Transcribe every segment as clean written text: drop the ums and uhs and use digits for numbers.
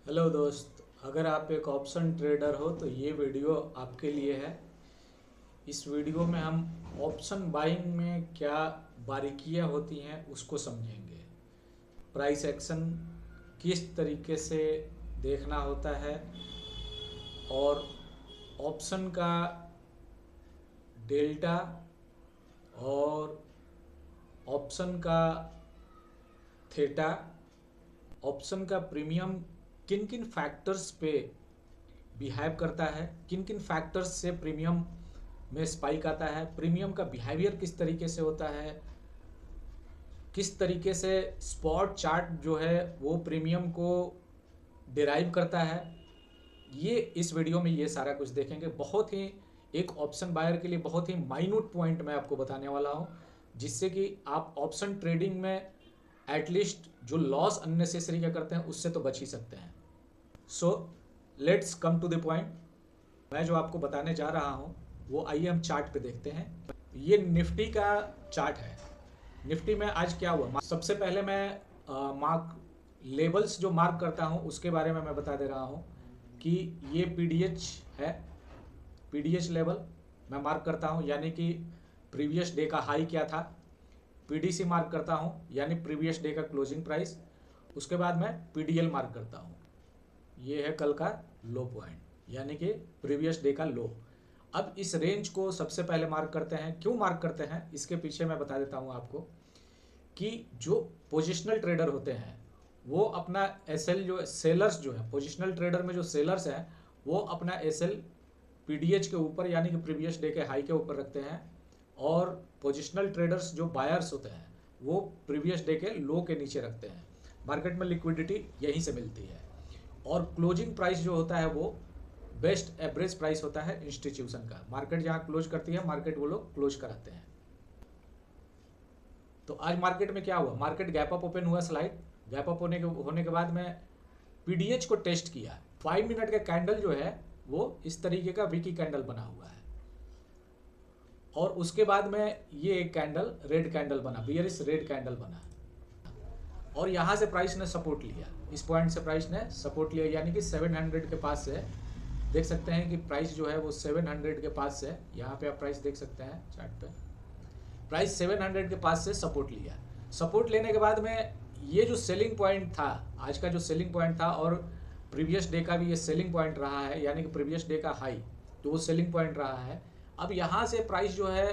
Hello दोस्त, अगर आप एक ऑप्शन ट्रेडर हो तो ये वीडियो आपके लिए है। इस वीडियो में हम ऑप्शन बाइंग में क्या बारीकियां होती हैं उसको समझेंगे। प्राइस एक्शन किस तरीके से देखना होता है और ऑप्शन का डेल्टा और ऑप्शन का थीटा, ऑप्शन का प्रीमियम किन किन फैक्टर्स पे बिहेव करता है, किन किन फैक्टर्स से प्रीमियम में स्पाइक आता है, प्रीमियम का बिहेवियर किस तरीके से होता है, किस तरीके से स्पॉट चार्ट जो है वो प्रीमियम को डिराइव करता है। ये इस वीडियो में ये सारा कुछ देखेंगे। बहुत ही एक ऑप्शन बायर के लिए बहुत ही माइन्यूट पॉइंट मैं आपको बताने वाला हूँ, जिससे कि आप ऑप्शन ट्रेडिंग में एटलीस्ट जो लॉस अननेसेसरी क्या करते हैं उससे तो बच ही सकते हैं। So let's come to the point. मैं जो आपको बताने जा रहा हूँ वो आइए हम चार्ट पे देखते हैं। ये निफ्टी का चार्ट है। निफ्टी में आज क्या हुआ, सबसे पहले मैं मार्क लेवल्स जो मार्क करता हूँ उसके बारे में मैं बता दे रहा हूँ कि ये पीडीएच है। पीडीएच लेवल मैं मार्क करता हूँ, यानी कि प्रीवियस डे का हाई क्या था। पीडीसी मार्क करता हूँ, यानी प्रीवियस डे का क्लोजिंग प्राइस। उसके बाद मैं पीडीएल मार्क करता हूँ, ये है कल का लो पॉइंट, यानी कि प्रीवियस डे का लो। अब इस रेंज को सबसे पहले मार्क करते हैं। क्यों मार्क करते हैं इसके पीछे मैं बता देता हूं आपको कि जो पोजिशनल ट्रेडर होते हैं वो अपना एसएल, जो सेलर्स जो है पोजिशनल ट्रेडर में जो सेलर्स हैं वो अपना एसएल पीडीएच के ऊपर यानी कि प्रीवियस डे के हाई के ऊपर रखते हैं, और पोजिशनल ट्रेडर्स जो बायर्स होते हैं वो प्रीवियस डे के लो के नीचे रखते हैं। मार्केट में लिक्विडिटी यहीं से मिलती है, और क्लोजिंग प्राइस जो होता है वो बेस्ट एवरेज प्राइस होता है इंस्टीट्यूशन का। मार्केट जहां क्लोज करती है मार्केट वो लोग क्लोज कराते हैं। तो आज मार्केट में क्या हुआ, मार्केट गैप अप ओपन हुआ, स्लाइड गैप अप होने के बाद में पीडीएच को टेस्ट किया। 5 मिनट का कैंडल जो है वो इस तरीके का विकी कैंडल बना हुआ है, और उसके बाद में ये एक कैंडल रेड कैंडल बना, बियरिश रेड कैंडल बना, और यहां से प्राइस ने सपोर्ट लिया। इस पॉइंट से प्राइस ने सपोर्ट लिया, यानी कि 700 के पास से देख सकते हैं कि प्राइस जो है वो 700 के पास से, यहाँ पे आप प्राइस देख सकते हैं चार्ट पे, प्राइस 700 के पास से सपोर्ट लिया। सपोर्ट लेने के बाद में ये जो सेलिंग पॉइंट था, आज का जो सेलिंग पॉइंट था, और प्रीवियस डे का भी ये सेलिंग पॉइंट रहा है, यानी कि प्रीवियस डे का हाई तो वो सेलिंग पॉइंट रहा है। अब यहाँ से प्राइस जो है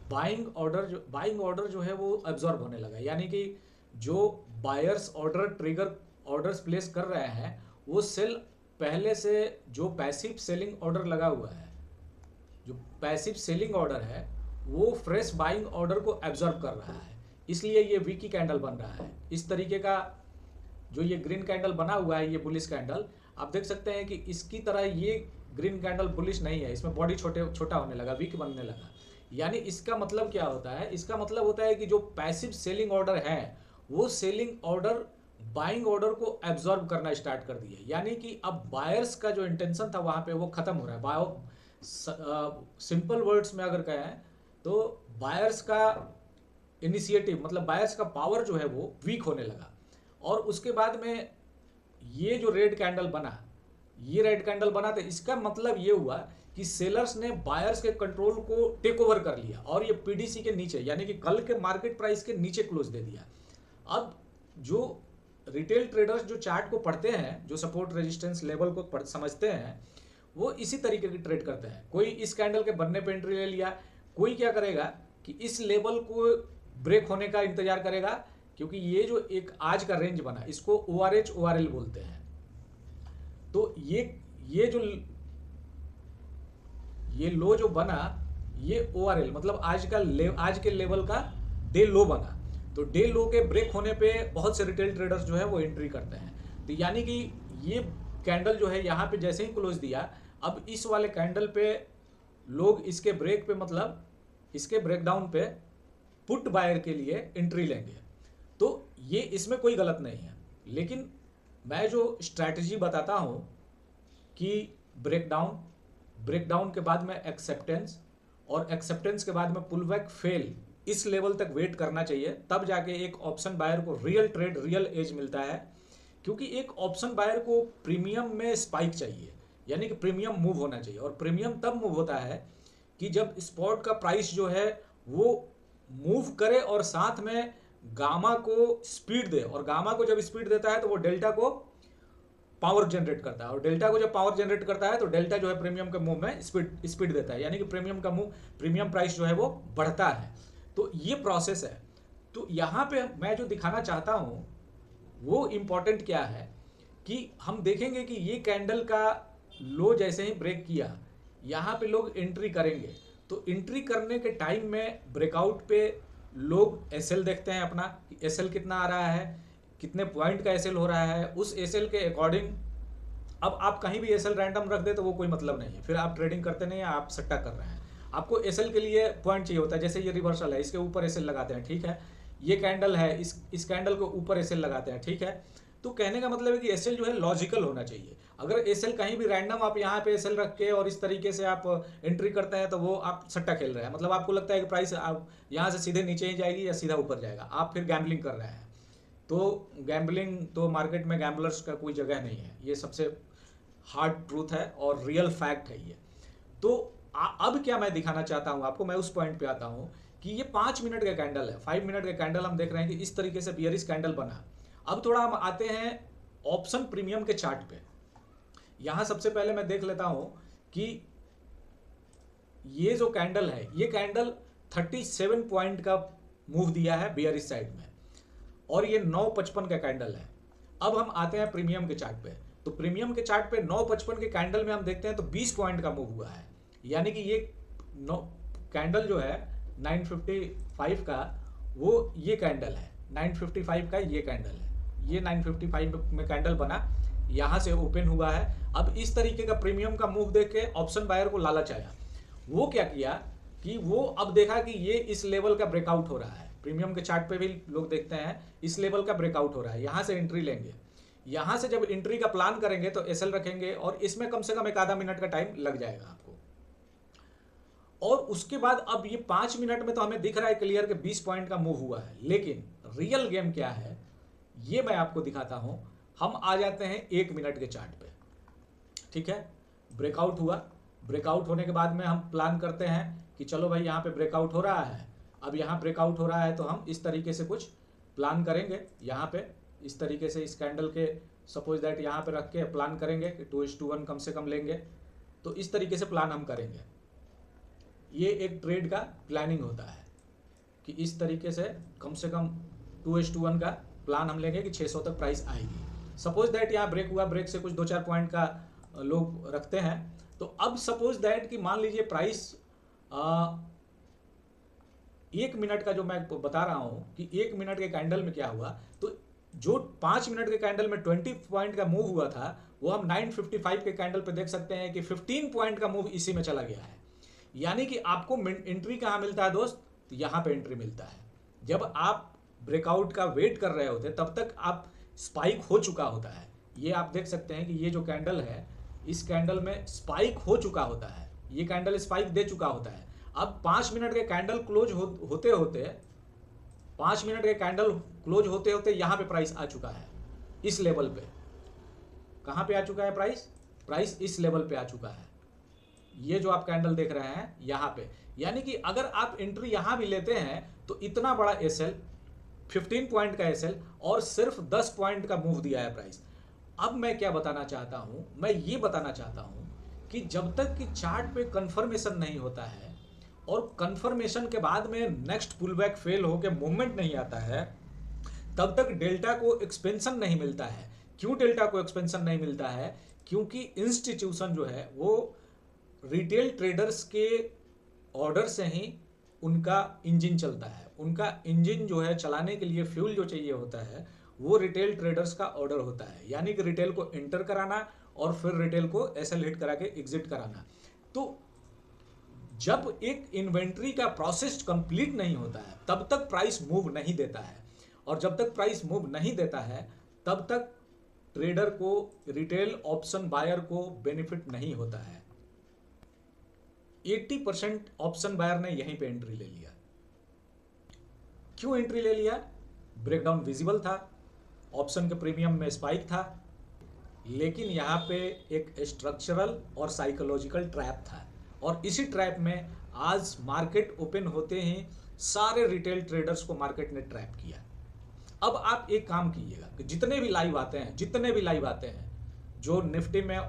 बाइंग ऑर्डर जो है वो एब्जॉर्ब होने लगा, यानी कि जो buyers order trigger orders place कर रहे हैं वो सेल पहले से जो पैसिव सेलिंग ऑर्डर लगा हुआ है, जो पैसिव सेलिंग ऑर्डर है वो फ्रेश बाइंग ऑर्डर को एब्जॉर्ब कर रहा है, इसलिए ये वीकी कैंडल बन रहा है। इस तरीके का जो ये ग्रीन कैंडल बना हुआ है, ये बुलिश कैंडल, आप देख सकते हैं कि इसकी तरह ये ग्रीन कैंडल बुलिश नहीं है, इसमें बॉडी छोटा होने लगा, वीक बनने लगा। यानी इसका मतलब क्या होता है, इसका मतलब होता है कि जो पैसिव सेलिंग ऑर्डर है वो सेलिंग ऑर्डर बाइंग ऑर्डर को एब्जॉर्ब करना स्टार्ट कर दिए, यानी कि अब बायर्स का जो इंटेंशन था वहां पे वो खत्म हो रहा है। सिंपल वर्ड्स में अगर कहें तो बायर्स का इनिशिएटिव, मतलब बायर्स का पावर जो है वो वीक होने लगा। और उसके बाद में ये जो रेड कैंडल बना, ये रेड कैंडल बना, तो इसका मतलब ये हुआ कि सेलर्स ने बायर्स के कंट्रोल को टेक ओवर कर लिया, और ये पीडीसी के नीचे यानी कि कल के मार्केट प्राइस के नीचे क्लोज दे दिया। अब जो रिटेल ट्रेडर्स जो चार्ट को पढ़ते हैं, जो सपोर्ट रेजिस्टेंस लेवल को समझते हैं, वो इसी तरीके की ट्रेड करते हैं। कोई इस कैंडल के बनने पे एंट्री ले लिया, कोई क्या करेगा कि इस लेवल को ब्रेक होने का इंतजार करेगा, क्योंकि ये जो एक आज का रेंज बना इसको ORH ORL बोलते हैं। तो ये जो ये लो जो बना ये ORL मतलब आज के लेवल का डे लो बना। तो डे लो के ब्रेक होने पे बहुत से रिटेल ट्रेडर्स जो है वो एंट्री करते हैं। तो यानी कि ये कैंडल जो है यहाँ पे जैसे ही क्लोज दिया, अब इस वाले कैंडल पे लोग इसके ब्रेक पे, मतलब इसके ब्रेकडाउन पे पुट बायर के लिए एंट्री लेंगे। तो ये इसमें कोई गलत नहीं है, लेकिन मैं जो स्ट्रैटेजी बताता हूँ कि ब्रेकडाउन के बाद में एक्सेप्टेंस, और एक्सेप्टेंस के बाद में पुल बैक फेल, इस लेवल तक वेट करना चाहिए, तब जाके एक ऑप्शन बायर को रियल ट्रेड रियल एज मिलता है। क्योंकि एक ऑप्शन बायर को प्रीमियम में स्पाइक चाहिए, यानी कि प्रीमियम मूव होना चाहिए, और प्रीमियम तब मूव होता है कि जब स्पॉट का प्राइस जो है वो मूव करे और साथ में गामा को स्पीड दे, और गामा को जब स्पीड देता है तो वो डेल्टा को पावर जनरेट करता है, और डेल्टा को जब पावर जनरेट करता है तो डेल्टा जो है प्रीमियम के मूव में स्पीड देता है, यानी कि प्रीमियम का मूव, प्रीमियम प्राइस जो है वो बढ़ता है। तो ये प्रोसेस है। तो यहाँ पे मैं जो दिखाना चाहता हूँ वो इम्पोर्टेंट क्या है कि हम देखेंगे कि ये कैंडल का लो जैसे ही ब्रेक किया, यहाँ पे लोग एंट्री करेंगे, तो एंट्री करने के टाइम में ब्रेकआउट पे लोग एसएल देखते हैं अपना, एसएल कितना आ रहा है, कितने पॉइंट का एसएल हो रहा है, उस एसएल के अकॉर्डिंग। अब आप कहीं भी एसएल रैंडम रख दे तो वो कोई मतलब नहीं है, फिर आप ट्रेडिंग करते नहीं, आप सट्टा कर रहे हैं। आपको एसएल के लिए पॉइंट चाहिए होता है, जैसे ये रिवर्सल है, इसके ऊपर एसएल लगाते हैं, ठीक है। ये कैंडल है, इस कैंडल के ऊपर एसएल लगाते हैं, ठीक है। तो कहने का मतलब है कि एसएल जो है लॉजिकल होना चाहिए। अगर एसएल कहीं भी रैंडम आप यहाँ पे एसएल रख के और इस तरीके से आप एंट्री करते हैं तो वो आप सट्टा खेल रहे हैं, मतलब आपको लगता है कि प्राइस आप यहाँ से सीधे नीचे ही जाएगी या सीधा ऊपर जाएगा, आप फिर गैम्बलिंग कर रहे हैं। तो गैम्बलिंग तो मार्केट में गैम्बलर्स का कोई जगह नहीं है, ये सबसे हार्ड ट्रूथ है और रियल फैक्ट है ये। तो अब क्या मैं दिखाना चाहता हूँ आपको, मैं उस पॉइंट पे आता हूँ कि ये 5 मिनट का कैंडल है, 5 मिनट का कैंडल हम देख रहे हैं कि इस तरीके से बियरिश कैंडल बना। अब थोड़ा हम आते हैं ऑप्शन प्रीमियम के चार्ट पे। यहां सबसे पहले मैं देख लेता हूं कि ये जो कैंडल है, ये कैंडल 37 पॉइंट का मूव दिया है बियरिश साइड में, और ये 9.55 का कैंडल है। अब हम आते हैं प्रीमियम के चार्ट पे। तो प्रीमियम के चार्ट पे 9.55 के कैंडल में हम देखते हैं तो 20 पॉइंट का मूव हुआ है, यानी कि ये कैंडल जो है 955 का, वो ये कैंडल है 955 का, ये कैंडल है, ये 955 में कैंडल बना, यहां से ओपन हुआ है। अब इस तरीके का प्रीमियम का मूव देख के ऑप्शन बायर को लालच आया, वो क्या किया कि वो अब देखा कि ये इस लेवल का ब्रेकआउट हो रहा है, प्रीमियम के चार्ट पे भी लोग देखते हैं इस लेवल का ब्रेकआउट हो रहा है, यहां से एंट्री लेंगे। यहां से जब एंट्री का प्लान करेंगे तो एसएल रखेंगे, और इसमें कम से कम एक आधा मिनट का टाइम लग जाएगा आपको। और उसके बाद अब ये 5 मिनट में तो हमें दिख रहा है क्लियर कि 20 पॉइंट का मूव हुआ है, लेकिन रियल गेम क्या है ये मैं आपको दिखाता हूं। हम आ जाते हैं 1 मिनट के चार्ट पे, ठीक है। ब्रेकआउट हुआ, ब्रेकआउट होने के बाद में हम प्लान करते हैं कि चलो भाई यहाँ पे ब्रेकआउट हो रहा है, अब यहाँ ब्रेकआउट हो रहा है तो हम इस तरीके से कुछ प्लान करेंगे, यहाँ पे इस तरीके से इस कैंडल के सपोज दैट यहाँ पे रख के प्लान करेंगे कि 2:1 कम से कम लेंगे, तो इस तरीके से प्लान हम करेंगे। ये एक ट्रेड का प्लानिंग होता है कि इस तरीके से कम 2:1 का प्लान हम लेंगे कि 600 तक प्राइस आएगी। सपोज दैट यहाँ ब्रेक हुआ, ब्रेक से कुछ 2-4 पॉइंट का लोग रखते हैं। तो अब सपोज दैट कि मान लीजिए प्राइस 1 मिनट का जो मैं बता रहा हूं कि 1 मिनट के कैंडल में क्या हुआ, तो जो 5 मिनट के कैंडल में 20 पॉइंट का मूव हुआ था वो हम 955 के कैंडल पे देख सकते हैं कि 15 पॉइंट का मूव इसी में चला गया है। यानी कि आपको एंट्री कहाँ मिलता है दोस्त, तो यहाँ पे एंट्री मिलता है। जब आप ब्रेकआउट का वेट कर रहे होते तब तक आप स्पाइक हो चुका होता है। ये आप देख सकते हैं कि ये जो कैंडल है इस कैंडल में स्पाइक हो चुका होता है, ये कैंडल स्पाइक दे चुका होता है। अब 5 मिनट के कैंडल क्लोज होते होते 5 मिनट के कैंडल क्लोज होते होते यहाँ पे प्राइस आ चुका है इस लेवल पे। कहाँ पे आ चुका है प्राइस, प्राइस इस लेवल पे आ चुका है, ये जो आप कैंडल देख रहे हैं यहाँ पे। यानी कि अगर आप एंट्री यहाँ भी लेते हैं तो इतना बड़ा एसएल, 15 पॉइंट का एसएल, और सिर्फ 10 पॉइंट का मूव दिया है प्राइस। अब मैं क्या बताना चाहता हूं, मैं ये बताना चाहता हूं कि जब तक कि चार्ट पे कंफर्मेशन नहीं होता है और कंफर्मेशन के बाद में नेक्स्ट पुलबैक फेल होकर मूवमेंट नहीं आता है, तब तक डेल्टा को एक्सपेंशन नहीं मिलता है। क्यों डेल्टा को एक्सपेंशन नहीं मिलता है, क्योंकि इंस्टीट्यूशन जो है वो रिटेल ट्रेडर्स के ऑर्डर से ही उनका इंजन चलता है। उनका इंजन जो है चलाने के लिए फ्यूल जो चाहिए होता है वो रिटेल ट्रेडर्स का ऑर्डर होता है, यानी कि रिटेल को एंटर कराना और फिर रिटेल को एसएल हिट करा के एग्जिट कराना। तो जब एक इन्वेंट्री का प्रोसेस कंप्लीट नहीं होता है तब तक प्राइस मूव नहीं देता है, और जब तक प्राइस मूव नहीं देता है तब तक ट्रेडर को, रिटेल ऑप्शन बायर को बेनिफिट नहीं होता है। 80% ऑप्शन बायर ने यहीं पे एंट्री ले लिया। क्यों एंट्री ले लिया, ब्रेकडाउन विजिबल था, ऑप्शन के प्रीमियम में स्पाइक था, लेकिन यहाँ पे एक स्ट्रक्चरल और साइकोलॉजिकल ट्रैप था, और इसी ट्रैप में आज मार्केट ओपन होते ही सारे रिटेल ट्रेडर्स को मार्केट ने ट्रैप किया। अब आप एक काम कीजिएगा कि जितने भी लाइव आते हैं जो निफ्टी में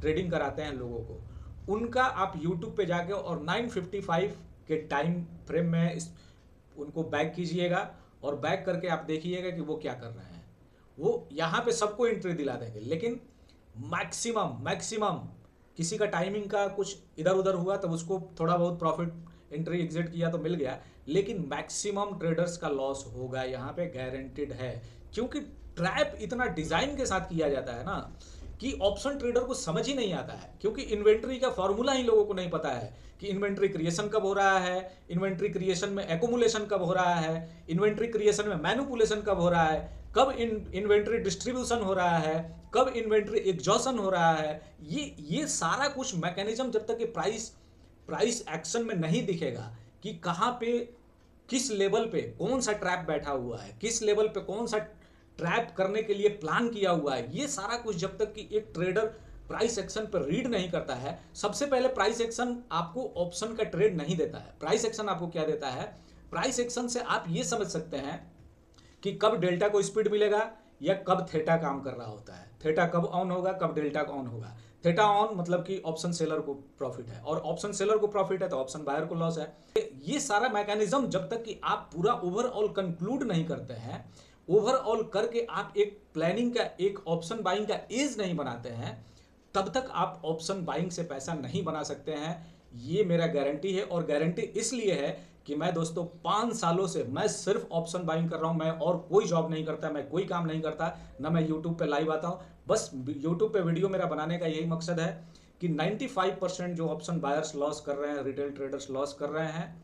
ट्रेडिंग कराते हैं लोगों को, उनका आप यूट्यूब पे जाके और 9:55 के टाइम फ्रेम में उनको बैक कीजिएगा, और बैक करके आप देखिएगा कि वो क्या कर रहे हैं। वो यहाँ पे सबको एंट्री दिला देंगे, लेकिन मैक्सिमम किसी का टाइमिंग का कुछ इधर उधर हुआ तो उसको थोड़ा बहुत प्रॉफिट एंट्री एग्जिट किया तो मिल गया, लेकिन मैक्सिमम ट्रेडर्स का लॉस होगा यहाँ पे, गारंटेड है। क्योंकि ट्रैप इतना डिजाइन के साथ किया जाता है ना कि ऑप्शन ट्रेडर को समझ ही नहीं आता है, क्योंकि इन्वेंट्री का फॉर्मूला ही लोगों को नहीं पता है कि इन्वेंट्री क्रिएशन कब हो रहा है, इन्वेंट्री क्रिएशन में एकोमुलेशन कब हो रहा है, इन्वेंट्री क्रिएशन में मैनिपुलेशन कब हो रहा है, कब इन्वेंट्री डिस्ट्रीब्यूशन हो रहा है, कब इन्वेंट्री एग्जॉशन हो रहा है। ये सारा कुछ मैकेनिज्म जब तक कि प्राइस एक्शन में नहीं दिखेगा कि कहाँ पे किस लेवल पे कौन सा ट्रैप बैठा हुआ है, किस लेवल पे कौन सा ट्रैप करने के लिए प्लान किया हुआ है, ये सारा कुछ जब तक कि एक ट्रेडर प्राइस एक्शन पर रीड नहीं करता है। सबसे पहले प्राइस एक्शन आपको ऑप्शन का ट्रेड नहीं देता है। प्राइस एक्शन आपको क्या देता है? प्राइस एक्शन से आप ये समझ सकते हैं कि कब डेल्टा को स्पीड मिलेगा या कब थीटा काम कर रहा होता है, थीटा कब ऑन होगा, कब डेल्टा ऑन होगा। थीटा ऑन मतलब कि ऑप्शन सेलर को प्रॉफिट है, और ऑप्शन सेलर को प्रॉफिट है तो ऑप्शन बायर को लॉस है। ये सारा मैकेनिज्म जब तक कि आप पूरा ओवरऑल कंक्लूड नहीं करते हैं, ओवरऑल करके आप एक प्लानिंग का, एक ऑप्शन बाइंग का एज नहीं बनाते हैं, तब तक आप ऑप्शन बाइंग से पैसा नहीं बना सकते हैं। ये मेरा गारंटी है, और गारंटी इसलिए है कि मैं दोस्तों 5 सालों से मैं सिर्फ ऑप्शन बाइंग कर रहा हूं। मैं और कोई जॉब नहीं करता, मैं कोई काम नहीं करता, ना मैं यूट्यूब पे लाइव आता हूं। बस यूट्यूब पे वीडियो मेरा बनाने का यही मकसद है कि 95% जो ऑप्शन बायर्स लॉस कर रहे हैं, रिटेल ट्रेडर्स लॉस कर रहे हैं,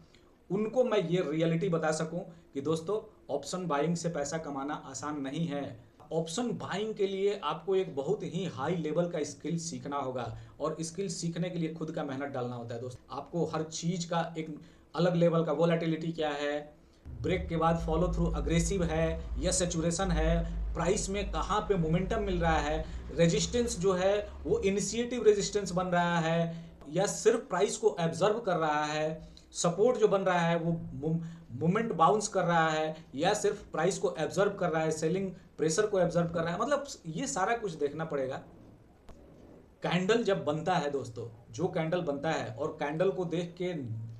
उनको मैं ये रियलिटी बता सकूं कि दोस्तों ऑप्शन बाइंग से पैसा कमाना आसान नहीं है। ऑप्शन बाइंग के लिए आपको एक बहुत ही हाई लेवल का स्किल सीखना होगा, और स्किल सीखने के लिए खुद का मेहनत डालना होता है दोस्तों। आपको हर चीज का एक अलग लेवल का, वोलेटिलिटी क्या है, ब्रेक के बाद फॉलो थ्रू अग्रेसिव है या सैचुरेशन है, प्राइस में कहाँ पे मोमेंटम मिल रहा है, रेजिस्टेंस जो है वो इनिशिएटिव रेजिस्टेंस बन रहा है या सिर्फ प्राइस को एब्जर्व कर रहा है, सपोर्ट जो बन रहा है वो मोमेंट बाउंस कर रहा है या सिर्फ प्राइस को एब्जर्व कर रहा है, सेलिंग प्रेशर को एब्जर्व कर रहा है। मतलब ये सारा कुछ देखना पड़ेगा। कैंडल जब बनता है दोस्तों, जो कैंडल बनता है, और कैंडल को देख के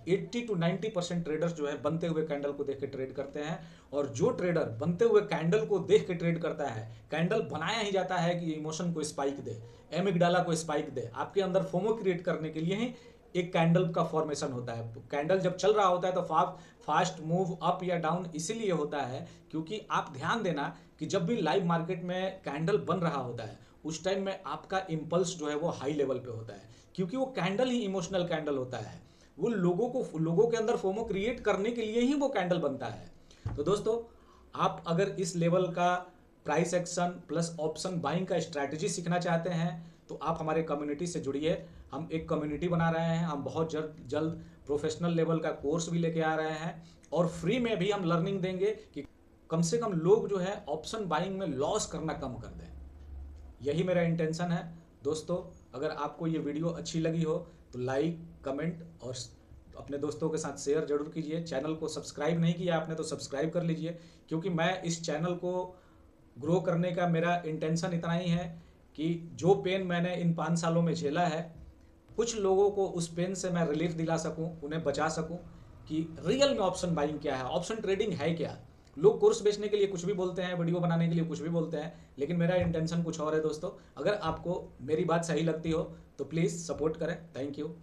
80 to 90% ट्रेडर्स जो है बनते हुए कैंडल को देख के ट्रेड करते हैं, और जो ट्रेडर बनते हुए कैंडल को देख के ट्रेड करता है, कैंडल बनाया ही जाता है कि इमोशन को स्पाइक दे, एमिगडाला को स्पाइक दे, आपके अंदर फोमो क्रिएट करने के लिए ही एक कैंडल का फॉर्मेशन होता है। तो कैंडल जब चल रहा होता है तो फास्ट मूव अप या डाउन इसीलिए होता है क्योंकि आप ध्यान देना कि जब भी लाइव मार्केट में कैंडल बन रहा होता है उस टाइम में आपका इम्पल्स जो है वो हाई लेवल पे होता है, क्योंकि वो कैंडल ही इमोशनल कैंडल होता है। वो लोगों के अंदर फोमो क्रिएट करने के लिए ही वो कैंडल बनता है। तो दोस्तों, आप अगर इस लेवल का price action plus option buying का स्ट्रैटेजी सीखना चाहते हैं तो आप हमारे कम्युनिटी से जुड़िए। हम एक कम्युनिटी बना रहे हैं, हम बहुत जल्द प्रोफेशनल लेवल का कोर्स भी लेके आ रहे हैं, और फ्री में भी हम लर्निंग देंगे कि कम से कम लोग जो है ऑप्शन बाइंग में लॉस करना कम कर दें। यही मेरा इंटेंशन है दोस्तों। अगर आपको ये वीडियो अच्छी लगी हो तो लाइक, कमेंट और अपने दोस्तों के साथ शेयर जरूर कीजिए। चैनल को सब्सक्राइब नहीं किया आपने तो सब्सक्राइब कर लीजिए, क्योंकि मैं इस चैनल को ग्रो करने का मेरा इंटेंशन इतना ही है कि जो पेन मैंने इन 5 सालों में झेला है, कुछ लोगों को उस पेन से मैं रिलीफ दिला सकूं, उन्हें बचा सकूं कि रियल में ऑप्शन बाइंग क्या है, ऑप्शन ट्रेडिंग है क्या। लोग कोर्स बेचने के लिए कुछ भी बोलते हैं, वीडियो बनाने के लिए कुछ भी बोलते हैं, लेकिन मेरा इंटेंशन कुछ और है दोस्तों। अगर आपको मेरी बात सही लगती हो तो प्लीज़ सपोर्ट करें। Thank you.